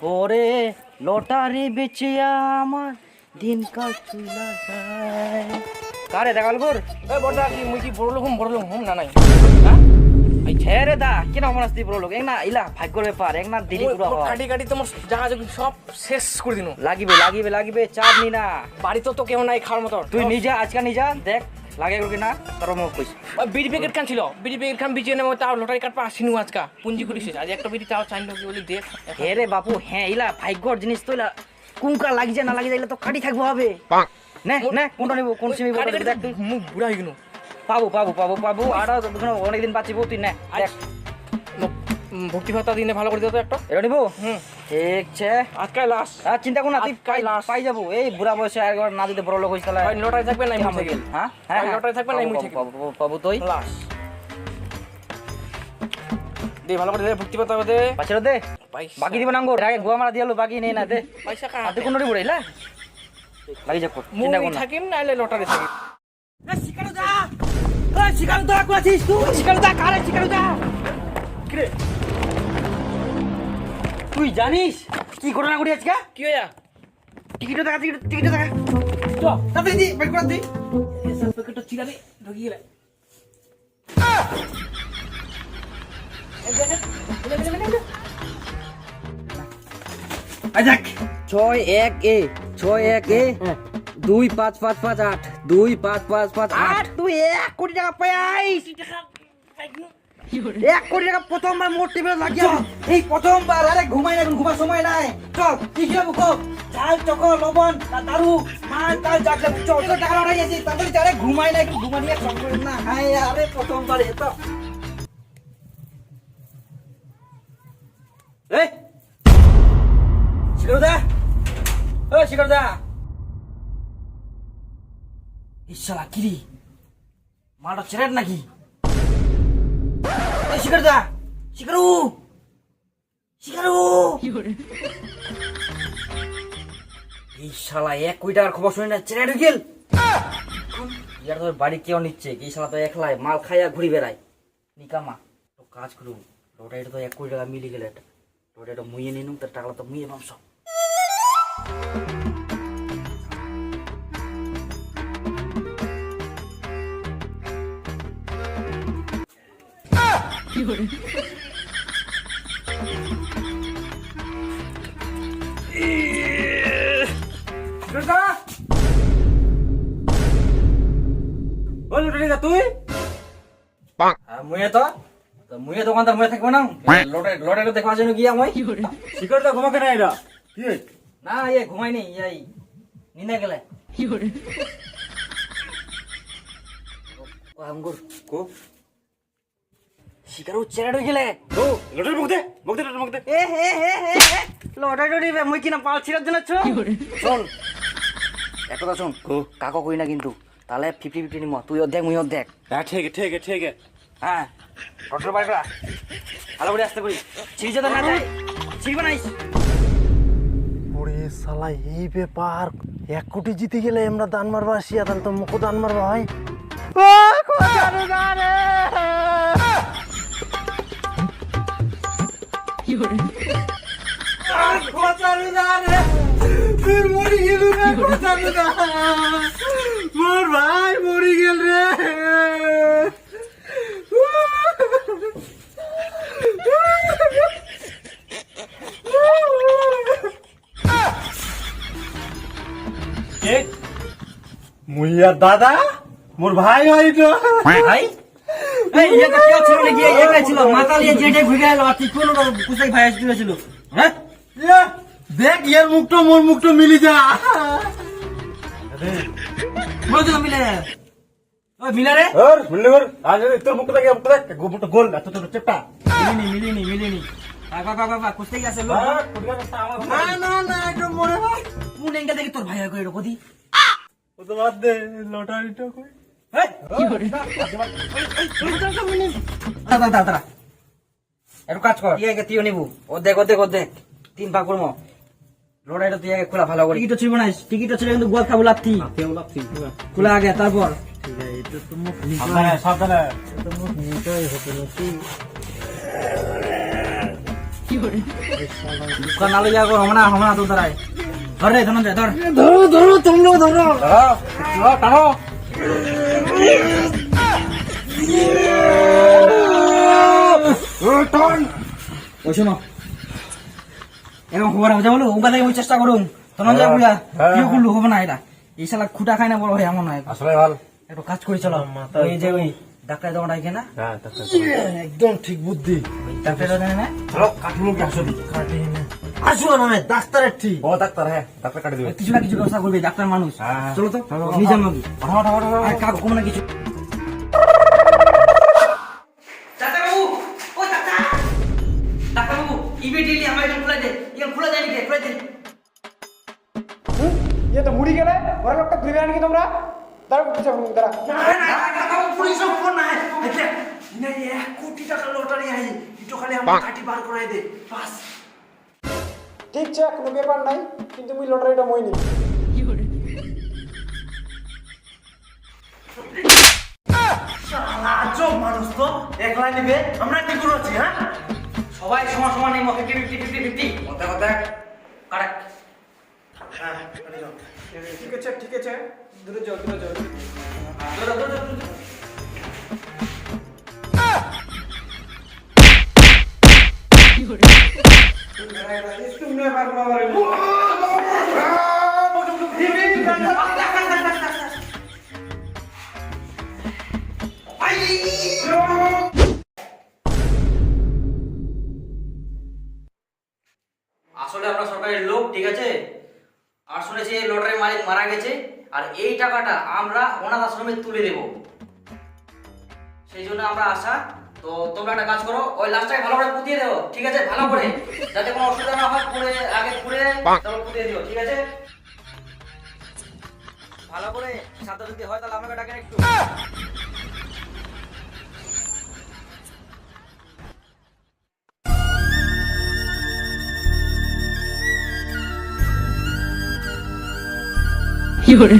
ওরে লটারি বেচে আমার দিনকাল চুলা যায়। কারে দেখাল গোর এ বড়দা কি মুই কি বড় লোক হুম না নাই এই ছেড়ে দা কেন মনাস দি বড় লোক এক না ইলা ভাগ্যর ব্যাপার এক না দিলি পুরো হয় কাটি কাটি তোমার জায়গা জমি সব শেষ করে দিনু। লাগিবে চাপ নি না। বাড়ি তো কেউ নাই খাওয়ার মতো। তুই নিজা আজকে নিজা দেখ লাগে কি না তোর মুখ কইস। বিড়ি প্যাকেট খান ছিল, বিড়ি প্যাকেট খান বিচিয়ে নেবো তাও লটারি কাটপা আসিনু আজকা পুঞ্জি করিস আজ একটা বিড়ি তাও চাইল কি বলি দেখ। হে রে বাপু হ্যাঁ ইলা ভাগ্যর জিনিস তো ইলা কুঙ্কা লাগি যায় না লাগি যাইলে তো কাটি থাকবো হবে নে নে কোনটা নিব কোন সিমি বড় দেখ তুই মুখ বুড়া হয়ে গেল। পাবো আর অনেকদিন বাঁচিব তুই নে দেখ ভক্তি ভাতা দিনে ভালো করে দিও তো একটা এটা নিব হুম ঠিক আছে। আজকাল লাস্ট আর চিন্তা কর না তুই আজকাল last। পাই যাবো এই বুড়া বয়সে একবার না যদি বড় লোক হইস তাহলে লটারি থাকবে না মুই থেকে হ্যাঁ লটারি থাকবে না মুই থেকে পাবো তুই লাস্ট দে ভালো করে দে ভক্তি ভাতা দে পাছড় দে পয়সা বাকি দিব নাঙ্গো আগে গোয়া মারা দিয়ালো বাকি নেই না দে পয়সা কা তুই কোন বুড়াই লা লাগি যাক মুই চিন্তা কর না থাকিম না এলে লটারি থাকি। শিকারু দা কোয়াছিস তুই শিকারু দা কারে শিকারু দা কিরে তুই জানিস কি ঘটনা ঘটে আজকে কি হইয়া টিকিটটা দেখা তো তাড়াতাড়ি দি বের করে দি এসব প্যাকেটটা চিরাবে ঢুকি গেলে আজাক 61 এ 61 এ 25558 25558 তুই 1 কোটি টাকা পাইস 1 কোটি টাকা প্রথমবার মোট টেবিলে লাগিয়া এই প্রথমবার আরে ঘুমাই না ঘুমার সময় নাই চল কি খাবো কো চাল চকো লবণ দারু মাল তাল জাগলে চল টাকা লড়াই আছে তাড়াতাড়ি আরে ঘুমাই না একটু ঘুমানিয়া চকো না হায় আরে প্রথমবার এত এই শিকারুদা ও শিকারুদা ইশালা কিরি মালটা ছেড়ে নাকি এই শিকারুদা শিকারু এই শালা 1 কোটি টাকার খবর শুনে না ছেড়ে ঢুকেল ইয়ার তোর বাড়ি কেউ নিচ্ছে এই শালা তো একলাই মাল খাইয়া ঘুরি বেড়ায় নিকামা তো কাজ করু লটারিটা তো 1 কোটি টাকা মিলি গেলে লটারিটা মুইয়ে নিনু তার টাকাটা তো মুইয়ে পাম সব তুই মুয়ে দোকানদার মুয়ে থাকবো না লটারিটা দেখবার জন্য গিয়া মই শিকার দা ঘুমাকে না এরা কি না এ ঘুমাই নেই এই নিনে গেলে আঙ্গুর কো শিকারু ছেড়ে ঢুকে গেলে ও লটারি মুখ দে এ হে লটারি মুই কিনা পাল ছিড়ার জন্য শোন এত কথা শোন কাকো কই না কিন্তু তাহলে 50-50 নিমো তুই অর্ধেক মুই অর্ধেক হ্যাঁ ঠিক আছে হ্যাঁ অটোর বাইক রা ভালো করে আসতে করি ছিড়ি যেতে না যায় ছিড়বে নাইস ওরে শালা এই ব্যাপার 1 কোটি জিতে গেলে আমরা দান মারবা আসিয়া তাহলে তো মুখ দান মারবা হয় মোর ভাই মরি গেল রে মুইয়া দাদা মোর ভাই হইতো ভাই এই ইয়া তো কেউ ছিল নাকি একাই ছিল মাথা নিয়ে যেটা ঘুরে গেল আর তুই কোন কুসাই ভাই আসছিল হ্যাঁ দেখ ইয়ার মুখটা মোর মুখটা মিলি যা বলতো মিলে ওই মিলা রে ওর মিলে ওর আজ তোর মুখটা দেখ মুখটা গোল এত তোর চেপটা মিলিনি বাবা কুস্তাই আছে লোক না একদম মনে ভাই কোন এঙ্গা দেখি তোর ভাই হয় কই রকদি ও তো বাদ দে লটারিটা কই দাদা একটু কাজ কর তুই তুইও নিবু ও দেখ 3 ভাগ করবো লড়াইটা তুই আগে খোলা ভালো করে টিকিটও ছিল না টিকিটও ছিল কিন্তু গোল খাবো লাত্তি খোলা আগে তারপর ঠিক আছে এটা তো মুখ সাবধানে এটা মুখ নিতেই হতো নাকি দোকান নালে যাবো হমনা তো দাঁড়ায় ধর রে ধনঞ্জয় ধর ধরো ধরো তোমরা ধরো টানো ওই শোনো এরকম খবর হবে বলো ওবা থেকে ওই চেষ্টা করুন ধনঞ্জয় বুঝা কেউ করলু হবে না এটা এই শালা খুঁটা খায় না বড় হয় এমন হয় আসলে ভালো। একটু কাজ করে চলো ওই যে ওই ডাক্তার দোকানটা এখানে হ্যাঁ, তারপরে একদম ঠিক বুদ্ধি ডাক্তার দোকানে না চলো, কাঠি মুখে আসো দি। আসো না ডাক্তারের ঠিক ও ডাক্তার, হ্যাঁ, ডাক্তার কাটি দিবে। কিছু না কিছু ব্যবস্থা করবে ডাক্তার মানুষ হ্যাঁ। চলো তো নিয়ে যান বাবু আর কাকু কম না কিছু ডাক্তারবাবু ও ডাক্তারবাবু ইমিডিয়েটলি আমার এটা খুলে দে এটা খুলে দেয় নাকি খুলে দে ये तो मुड़ी गए और लोग तक बिरयानी की तुमरा दारा को पीछे दारा পুলিশ ফোন না আচ্ছা না 1 কোটি টাকা লটারি আই একটু খালি আমার কাটি বার করাই দে বাস ठीक छे কোনো ব্যাপার নাই কিন্তু মুই লটারিটা মই নি শালা আজব মানুষ তো একলা নিবে আমরা কি করছি হ্যাঁ সবাই সমান সমান নেই 50-50 কথা কথা কারেক্ট হ্যাঁ ठीक है दूर जाओ तुमने बार बार আসলে আমরা সরকারের লোক ঠিক আছে আর শুনেছি এই লটারির মালিক মারা গেছে আর এই টাকাটা আমরা অনাথ আশ্রমে তুলে দেব সেই জন্য আমরা আশা তো তোমরা একটা কাজ করো ওই লাশটাকে ভালো করে পুঁতিয়ে দেবো ঠিক আছে ভালো করে যাতে কোনো অসুবিধা না হয় পুড়ে আগে পুড়ে তারপর পুঁতিয়ে দিও ঠিক আছে ভালো করে সাথে যদি হয় তাহলে আমাকে ডাকেন একটু কি করে